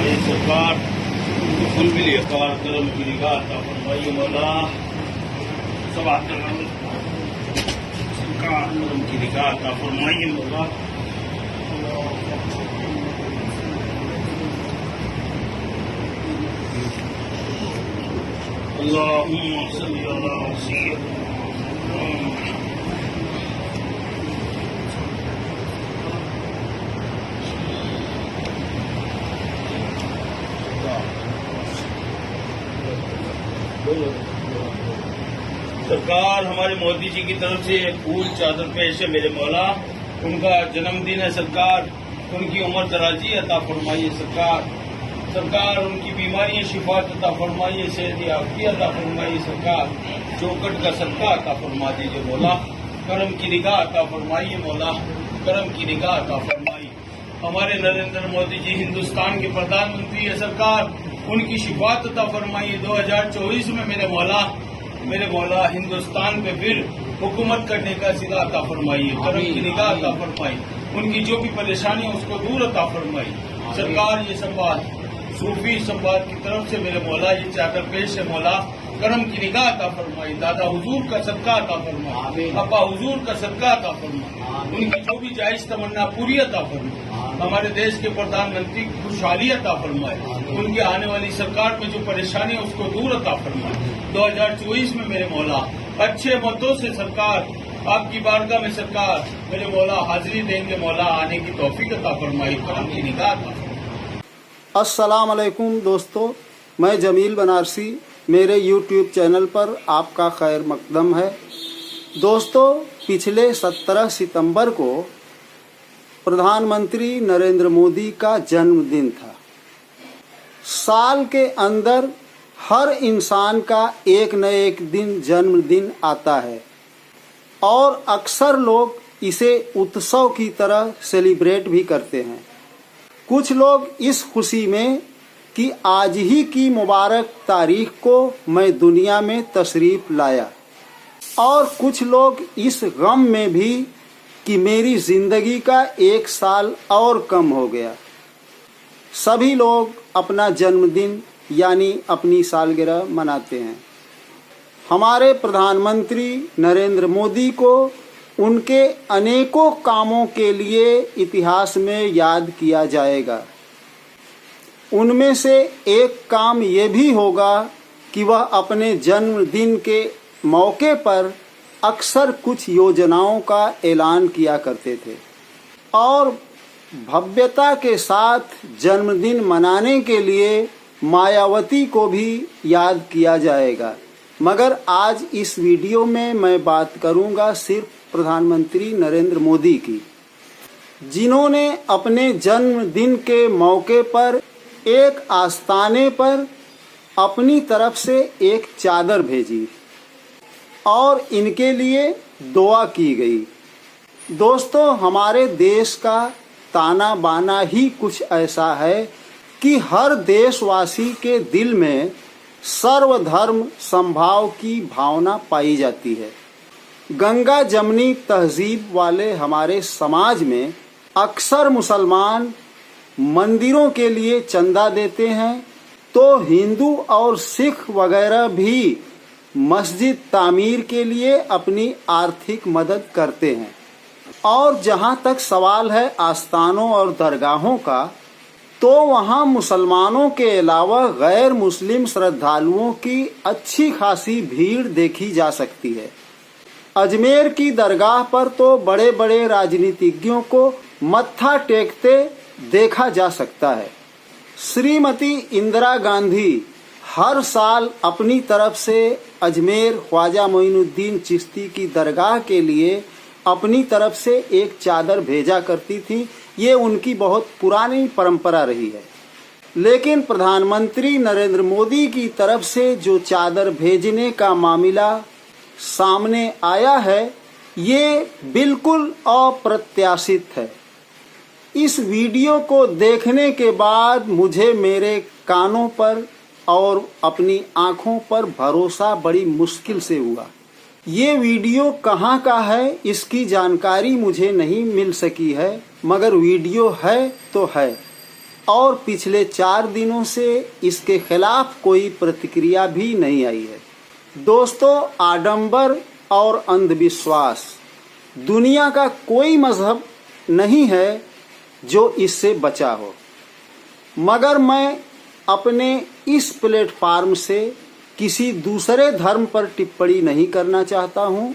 ये सरकार कुल भी लेकर करम की निगाह अता फरमाइए मौला। सब सरकार करम की निगाह अता फरमाइए मौला। अल्लाहुम्मा सल्ली अला सय्यिदना सरकार हमारे मोदी जी की तरफ से एक फूल चादर पेश है मेरे मौला। उनका जन्मदिन है सरकार, उनकी उम्र दराजी अता फरमाइए सरकार। सरकार उनकी बीमारियां शिफात अता फरमाइए, सेहत याफ्ती अता फरमाइए सरकार। चौकट का सदका अता फरमा दीजिए मौला। करम की निगाह अता फरमाइए मौला, करम की निगाह अता फरमाइए। हमारे नरेंद्र मोदी जी हिंदुस्तान के प्रधानमंत्री है सरकार, उनकी शिफात अता फरमाइए। 2024 में मेरे मौला हिंदुस्तान पे फिर हुकूमत करने का सिला अता फरमाइए, करम की निगाह अता फरमाइए। उनकी जो भी परेशानी है उसको दूर अता फरमाइए सरकार। ये संवाद सूफी संवाद की तरफ से मेरे मौला ये चादर पेश है मौला। करम की निगाह अता फरमाइए। दादा हुजूर का सदका अता फरमाइए, अब्बा हुजूर का सदका अता फरमाइए। उनकी जो भी जायज तमन्ना पूरी अता फरमाइए। हमारे देश के प्रधानमंत्री की खुशहाली अता फरमाए। उनकी आने वाली सरकार में जो परेशानी है उसको दूर अता फरमाए। 2024 में मेरे मौला अच्छे मतों से सरकार आपकी बारगाह में सरकार मेरे मौला हाजिरी देंगे मौला। आने की तौफीक अता फरमाई, करम की निगाह अता फरमाई। अस्सलाम वालेकुम दोस्तों, मैं जमील बनारसी, मेरे YouTube चैनल पर आपका खैर मकदम है। दोस्तों, पिछले 17 सितंबर को प्रधानमंत्री नरेंद्र मोदी का जन्मदिन था। साल के अंदर हर इंसान का एक न एक दिन जन्मदिन आता है और अक्सर लोग इसे उत्सव की तरह सेलिब्रेट भी करते हैं। कुछ लोग इस खुशी में कि आज ही की मुबारक तारीख को मैं दुनिया में तशरीफ लाया, और कुछ लोग इस गम में भी कि मेरी जिंदगी का एक साल और कम हो गया। सभी लोग अपना जन्मदिन यानी अपनी सालगिरह मनाते हैं। हमारे प्रधानमंत्री नरेंद्र मोदी को उनके अनेकों कामों के लिए इतिहास में याद किया जाएगा। उनमें से एक काम ये भी होगा कि वह अपने जन्मदिन के मौके पर अक्सर कुछ योजनाओं का ऐलान किया करते थे और भव्यता के साथ जन्मदिन मनाने के लिए मायावती को भी याद किया जाएगा। मगर आज इस वीडियो में मैं बात करूंगा सिर्फ प्रधानमंत्री नरेंद्र मोदी की, जिन्होंने अपने जन्मदिन के मौके पर एक आस्ताने पर अपनी तरफ से एक चादर भेजी और इनके लिए दुआ की गई। दोस्तों, हमारे देश का ताना बाना ही कुछ ऐसा है कि हर देशवासी के दिल में सर्वधर्म समभाव की भावना पाई जाती है। गंगा जमनी तहजीब वाले हमारे समाज में अक्सर मुसलमान मंदिरों के लिए चंदा देते हैं, तो हिंदू और सिख वगैरह भी मस्जिद तामीर के लिए अपनी आर्थिक मदद करते हैं। और जहां तक सवाल है आस्थानों और दरगाहों का, तो वहां मुसलमानों के अलावा गैर मुस्लिम श्रद्धालुओं की अच्छी खासी भीड़ देखी जा सकती है। अजमेर की दरगाह पर तो बड़े बड़े राजनीतिज्ञों को मत्था टेकते देखा जा सकता है। श्रीमती इंदिरा गांधी हर साल अपनी तरफ से अजमेर ख्वाजा मोइनुद्दीन चिश्ती की दरगाह के लिए अपनी तरफ से एक चादर भेजा करती थी। ये उनकी बहुत पुरानी परंपरा रही है। लेकिन प्रधानमंत्री नरेंद्र मोदी की तरफ से जो चादर भेजने का मामला सामने आया है, ये बिल्कुल अप्रत्याशित है। इस वीडियो को देखने के बाद मुझे मेरे कानों पर और अपनी आंखों पर भरोसा बड़ी मुश्किल से हुआ। ये वीडियो कहाँ का है इसकी जानकारी मुझे नहीं मिल सकी है, मगर वीडियो है तो है और पिछले 4 दिनों से इसके खिलाफ कोई प्रतिक्रिया भी नहीं आई है। दोस्तों, आडंबर और अंधविश्वास दुनिया का कोई मजहब नहीं है जो इससे बचा हो, मगर मैं अपने इस प्लेटफार्म से किसी दूसरे धर्म पर टिप्पणी नहीं करना चाहता हूँ।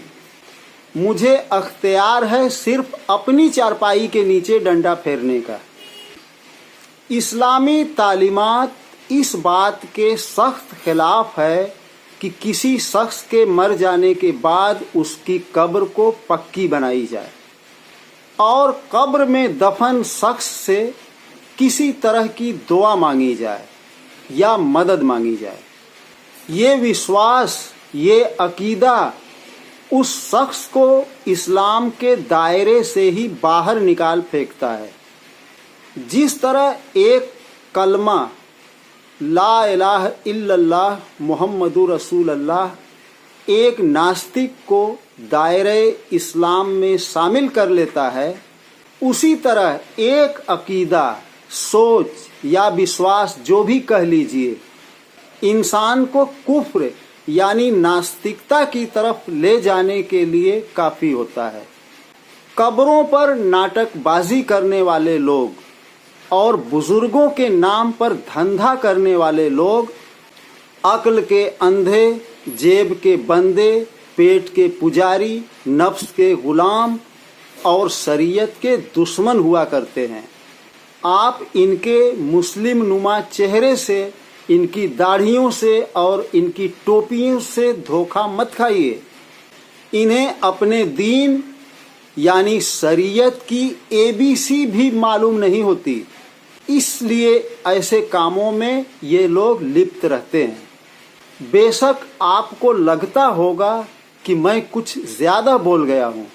मुझे अख्तियार है सिर्फ अपनी चारपाई के नीचे डंडा फेरने का। इस्लामी तालीमात इस बात के सख्त खिलाफ है कि किसी शख्स के मर जाने के बाद उसकी कब्र को पक्की बनाई जाए और कब्र में दफन शख्स से किसी तरह की दुआ मांगी जाए या मदद मांगी जाए। ये विश्वास, ये अकीदा उस शख्स को इस्लाम के दायरे से ही बाहर निकाल फेंकता है। जिस तरह एक कलमा ला इलाहा इल्लल्लाह मुहम्मदुर रसूलुल्लाह एक नास्तिक को दायरे इस्लाम में शामिल कर लेता है, उसी तरह एक अकीदा, सोच या विश्वास जो भी कह लीजिए, इंसान को कुफ्र यानी नास्तिकता की तरफ ले जाने के लिए काफ़ी होता है। कब्रों पर नाटकबाजी करने वाले लोग और बुजुर्गों के नाम पर धंधा करने वाले लोग अक्ल के अंधे, जेब के बंदे, पेट के पुजारी, नफ्स के गुलाम और शरीयत के दुश्मन हुआ करते हैं। आप इनके मुस्लिम नुमा चेहरे से, इनकी दाढ़ियों से और इनकी टोपियों से धोखा मत खाइए। इन्हें अपने दीन यानी शरीयत की ABC भी मालूम नहीं होती, इसलिए ऐसे कामों में ये लोग लिप्त रहते हैं। बेशक आपको लगता होगा कि मैं कुछ ज़्यादा बोल गया हूँ।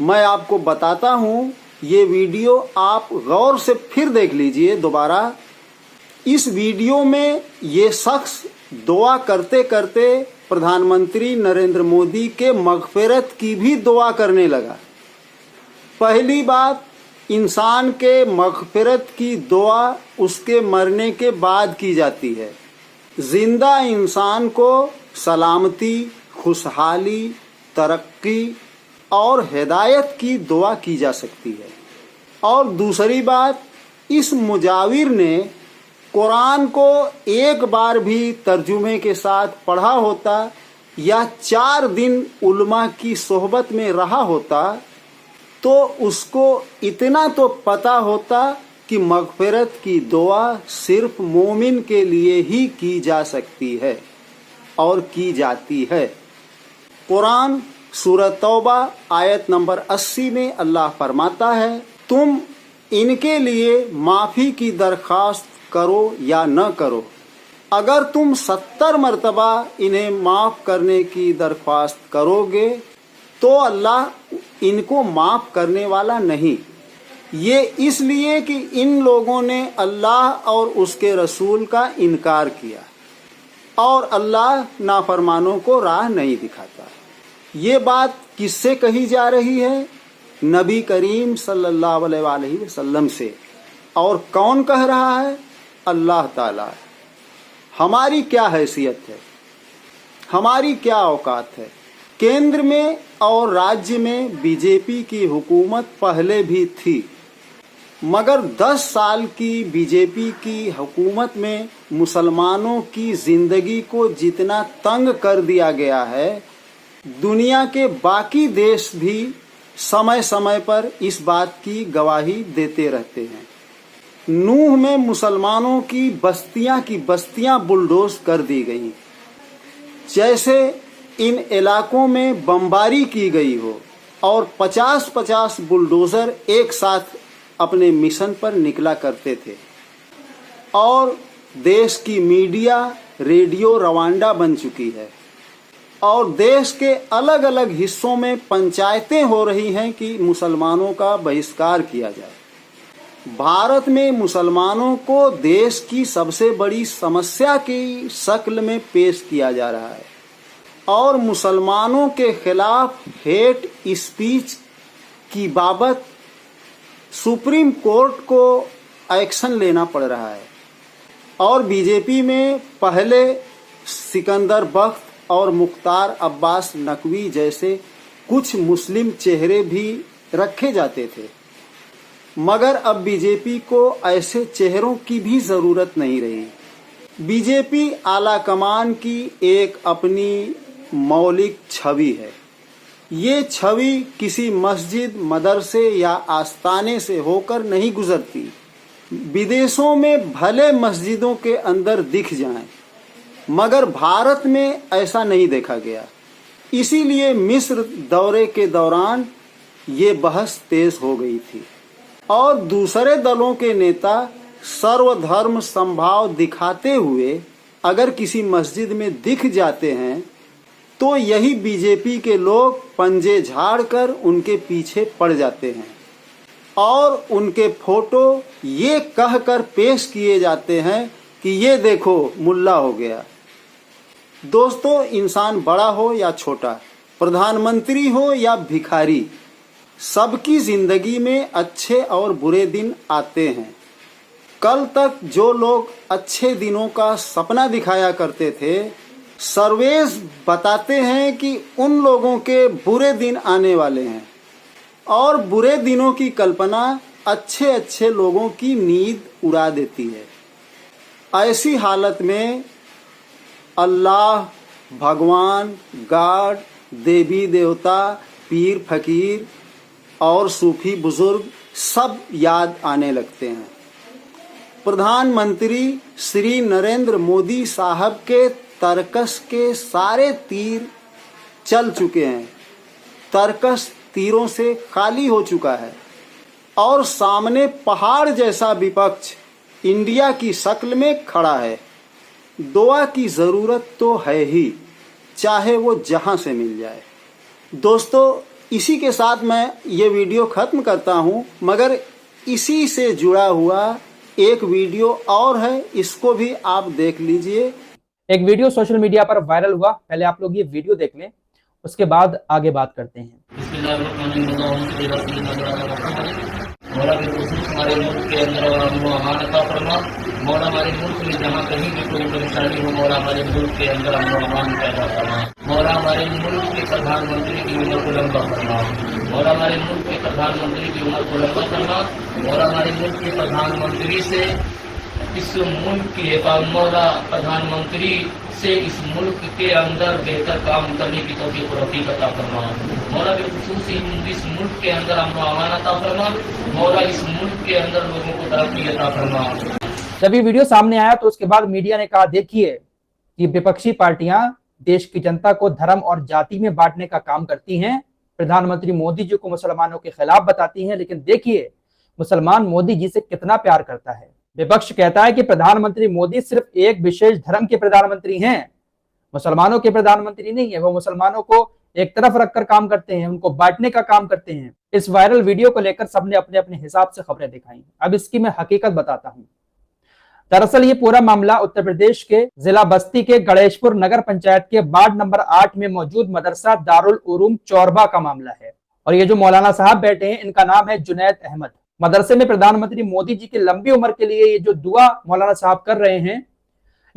मैं आपको बताता हूँ, ये वीडियो आप गौर से फिर देख लीजिए दोबारा। इस वीडियो में ये शख्स दुआ करते करते प्रधानमंत्री नरेंद्र मोदी के मगफिरत की भी दुआ करने लगा। पहली बात, इंसान के मगफिरत की दुआ उसके मरने के बाद की जाती है। जिंदा इंसान को सलामती, खुशहाली, तरक्की और हिदायत की दुआ की जा सकती है। और दूसरी बात, इस मुजाविर ने कुरान को एक बार भी तर्जुमे के साथ पढ़ा होता या 4 दिन उलमा की सोहबत में रहा होता तो उसको इतना तो पता होता कि मगफिरत की दुआ सिर्फ मोमिन के लिए ही की जा सकती है और की जाती है। कुरान सूरह तौबा आयत नंबर 80 में अल्लाह फरमाता है, तुम इनके लिए माफ़ी की दरख्वास्त करो या न करो। अगर तुम 70 मरतबा इन्हें माफ़ करने की दरख्वास्त करोगे तो अल्लाह इनको माफ़ करने वाला नहीं। ये इसलिए कि इन लोगों ने अल्लाह और उसके रसूल का इनकार किया और अल्लाह नाफरमानों को राह नहीं दिखाता। ये बात किससे कही जा रही है? नबी करीम सल्लल्लाहु अलैहि वसल्लम से। और कौन कह रहा है? अल्लाह ताला। हमारी क्या हैसियत है? हमारी क्या औकात है? केंद्र में और राज्य में बीजेपी की हुकूमत पहले भी थी, मगर 10 साल की बीजेपी की हुकूमत में मुसलमानों की ज़िंदगी को जितना तंग कर दिया गया है, दुनिया के बाकी देश भी समय समय पर इस बात की गवाही देते रहते हैं। नूह में मुसलमानों की बस्तियां बुलडोज कर दी गई, जैसे इन इलाकों में बमबारी की गई हो और 50-50 बुलडोज़र एक साथ अपने मिशन पर निकला करते थे। और देश की मीडिया, रेडियो रवांडा बन चुकी है और देश के अलग अलग हिस्सों में पंचायतें हो रही हैं कि मुसलमानों का बहिष्कार किया जाए। भारत में मुसलमानों को देश की सबसे बड़ी समस्या की शक्ल में पेश किया जा रहा है। और मुसलमानों के खिलाफ हेट स्पीच की बाबत सुप्रीम कोर्ट को एक्शन लेना पड़ रहा है। और बीजेपी में पहले सिकंदर बख्त और मुख्तार अब्बास नकवी जैसे कुछ मुस्लिम चेहरे भी रखे जाते थे, मगर अब बीजेपी को ऐसे चेहरों की भी जरूरत नहीं रही। बीजेपी आला कमान की एक अपनी मौलिक छवि है। ये छवि किसी मस्जिद, मदरसे या आस्थाने से होकर नहीं गुजरती। विदेशों में भले मस्जिदों के अंदर दिख जाएं, मगर भारत में ऐसा नहीं देखा गया। इसीलिए मिस्र दौरे के दौरान ये बहस तेज हो गई थी और दूसरे दलों के नेता सर्वधर्म समभाव दिखाते हुए अगर किसी मस्जिद में दिख जाते हैं तो यही बीजेपी के लोग पंजे झाड़कर उनके पीछे पड़ जाते हैं और उनके फोटो ये कहकर पेश किए जाते हैं कि ये देखो मुल्ला हो गया। दोस्तों, इंसान बड़ा हो या छोटा, प्रधानमंत्री हो या भिखारी, सबकी जिंदगी में अच्छे और बुरे दिन आते हैं। कल तक जो लोग अच्छे दिनों का सपना दिखाया करते थे, सर्वेश बताते हैं कि उन लोगों के बुरे दिन आने वाले हैं और बुरे दिनों की कल्पना अच्छे अच्छे लोगों की नींद उड़ा देती है। ऐसी हालत में अल्लाह, भगवान, गॉड, देवी देवता, पीर फकीर और सूफी बुजुर्ग सब याद आने लगते हैं। प्रधानमंत्री श्री नरेंद्र मोदी साहब के तर्कस के सारे तीर चल चुके हैं। तर्कस तीरों से खाली हो चुका है और सामने पहाड़ जैसा विपक्ष इंडिया की शक्ल में खड़ा है। दुआ की जरूरत तो है ही, चाहे वो जहां से मिल जाए। दोस्तों, इसी के साथ मैं ये वीडियो खत्म करता हूं, मगर इसी से जुड़ा हुआ एक वीडियो और है, इसको भी आप देख लीजिए। एक वीडियो सोशल मीडिया पर वायरल हुआ, पहले आप लोग ये वीडियो देख लें, उसके बाद आगे बात करते हैं। हमारे मुल्क के अंदर और अमन अता फरमा। मौला हमारे मुल्क में जहाँ कहीं भी कोई परेशानी हो, मौला हमारे मुल्क के अंदर अमन पैदा फरमा। मौला हमारे मुल्क के प्रधानमंत्री की उम्र को लंबा फरमा। मौला हमारे मुल्क के प्रधानमंत्री की उम्र को लंबा फरमा। मौला हमारे मुल्क के प्रधानमंत्री से इस मुल्क की मौला प्रधानमंत्री से इस मुल्क के अंदर बेहतर काम करने की तौफीक और रफ़ीक अता फरमा। मौला बिलखुसूस इस मुल्क के अंदर अमन अता फरमा। मौला इस मुल्क के अंदर लोगों को तरक्की अता फरमा। जब ये वीडियो सामने आया तो उसके बाद मीडिया ने कहा, देखिए कि विपक्षी पार्टियां देश की जनता को धर्म और जाति में बांटने का काम करती हैं। प्रधानमंत्री मोदी जी को मुसलमानों के खिलाफ बताती हैं, लेकिन देखिए मुसलमान मोदी जी से कितना प्यार करता है। विपक्ष कहता है कि प्रधानमंत्री मोदी सिर्फ एक विशेष धर्म के प्रधानमंत्री हैं, मुसलमानों के प्रधानमंत्री नहीं है। वो मुसलमानों को एक तरफ रखकर काम करते हैं, उनको बांटने का काम करते हैं। इस वायरल वीडियो को लेकर सबने अपने अपने हिसाब से खबरें दिखाई। अब इसकी मैं हकीकत बताता हूं। दरअसल ये पूरा मामला उत्तर प्रदेश के जिला बस्ती के गणेशपुर नगर पंचायत के वार्ड नंबर 8 में मौजूद मदरसा दारुल उलूम चौरबा का मामला है। और ये जो मौलाना साहब बैठे हैं, इनका नाम है जुनैद अहमद। मदरसे में प्रधानमंत्री मोदी जी की लंबी उम्र के लिए ये जो दुआ मौलाना साहब कर रहे हैं,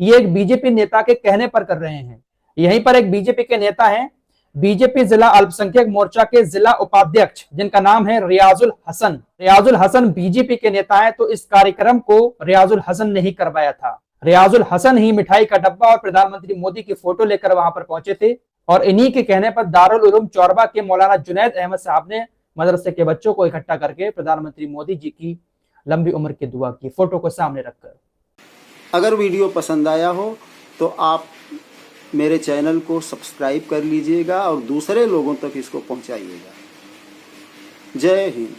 ये एक बीजेपी नेता के कहने पर कर रहे हैं। यहीं पर एक बीजेपी के नेता हैं, बीजेपी जिला अल्पसंख्यक मोर्चा के जिला उपाध्यक्ष, जिनका नाम है रियाजुल हसन। रियाजुल हसन बीजेपी के नेता हैं, तो इस कार्यक्रम को रियाजुल हसन ने ही करवाया था। रियाजुल हसन ही मिठाई का डब्बा और प्रधानमंत्री मोदी की फोटो लेकर वहां पर पहुंचे थे। और इन्हीं के कहने पर दारुल उलूम चौरबा के मौलाना जुनैद अहमद साहब ने मदरसे के बच्चों को इकट्ठा करके प्रधानमंत्री मोदी जी की लंबी उम्र की दुआ की, फोटो को सामने रखकर। अगर वीडियो पसंद आया हो तो आप मेरे चैनल को सब्सक्राइब कर लीजिएगा और दूसरे लोगों तक इसको पहुंचाइएगा। जय हिंद।